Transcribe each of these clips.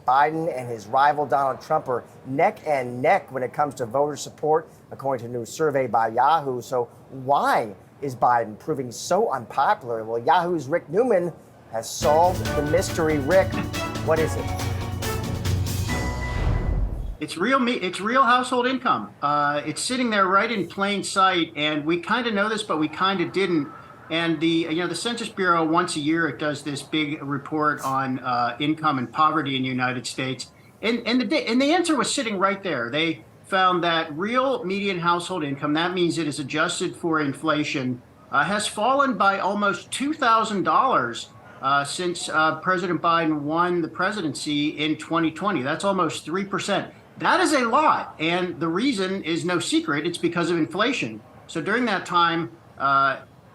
Biden and his rival Donald Trump are neck and neck when it comes to voter support, according to a new survey by Yahoo. So why is Biden proving so unpopular? Well, Yahoo's Rick Newman has solved the mystery. Rick, what is it? It's real household income. It's sitting there right in plain sight, and we kind of know this, but we kind of didn't. And the Census Bureau, once a year, it does this big report on income and poverty in the United States. And the answer was sitting right there. They found that real median household income, that means it is adjusted for inflation, has fallen by almost $2,000 since President Biden won the presidency in 2020. That's almost 3%. That is a lot. And the reason is no secret. It's because of inflation. So during that time,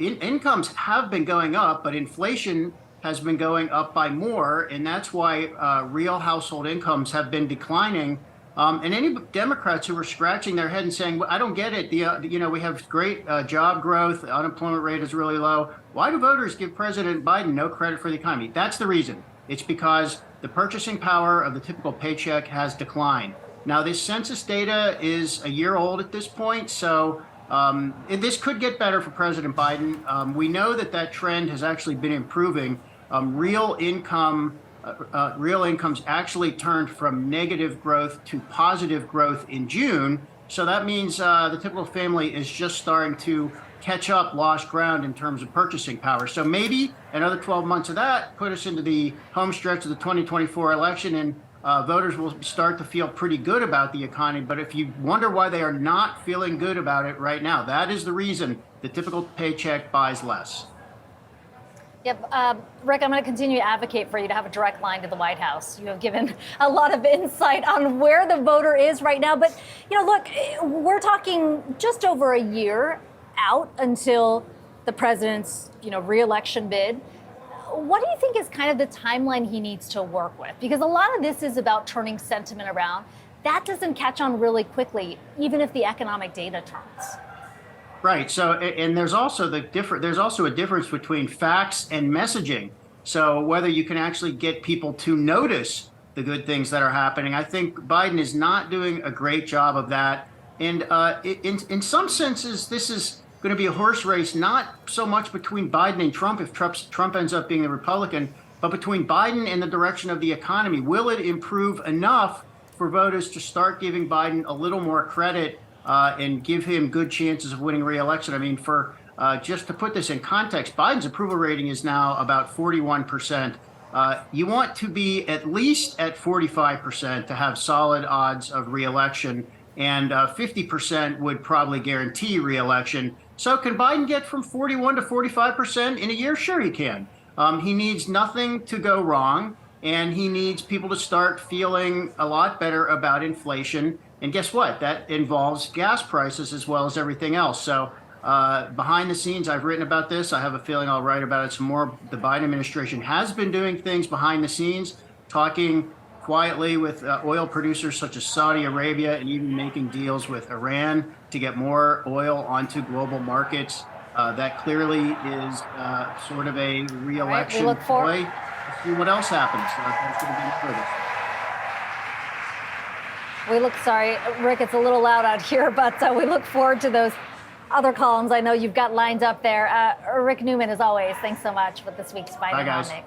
incomes have been going up, but inflation has been going up by more. And that's why real household incomes have been declining. And any Democrats who were scratching their head and saying, well, I don't get it. We have great job growth. The unemployment rate is really low. Why do voters give President Biden no credit for the economy? That's the reason. It's because the purchasing power of the typical paycheck has declined. Now, this census data is a year old at this point, so this could get better for President Biden. We know that trend has actually been improving. Real incomes actually turned from negative growth to positive growth in June. So that means the typical family is just starting to catch up lost ground in terms of purchasing power. So maybe another 12 months of that put us into the home stretch of the 2024 election, and voters will start to feel pretty good about the economy. But if you wonder why they are not feeling good about it right now, that is the reason. The typical paycheck buys less. Yep. Rick, I'm going to continue to advocate for you to have a direct line to the White House. You have given a lot of insight on where the voter is right now. But, look, we're talking just over a year out until the president's, re-election bid. What do you think is kind of the timeline he needs to work with? Because a lot of this is about turning sentiment around. That doesn't catch on really quickly, even if the economic data turns. Right. So, and there's also a difference between facts and messaging. So whether you can actually get people to notice the good things that are happening, I think Biden is not doing a great job of that. And in some senses, this is going to be a horse race, not so much between Biden and Trump, if Trump ends up being the Republican, but between Biden and the direction of the economy. Will it improve enough for voters to start giving Biden a little more credit and give him good chances of winning re-election? I mean, just to put this in context, Biden's approval rating is now about 41%. You want to be at least at 45% to have solid odds of re-election, and 50% would probably guarantee re-election. So can Biden get from 41 to 45% in a year? Sure, he can. He needs nothing to go wrong, and he needs people to start feeling a lot better about inflation. And guess what? That involves gas prices as well as everything else. So behind the scenes, I've written about this. I have a feeling I'll write about it some more. The Biden administration has been doing things behind the scenes, talking quietly with oil producers such as Saudi Arabia, and even making deals with Iran to get more oil onto global markets. That clearly is sort of a re-election ploy. Let's see what else happens. Sorry, Rick, it's a little loud out here, but we look forward to those other columns I know you've got lined up there. Rick Newman, as always, thanks so much for this week's Bidenomics.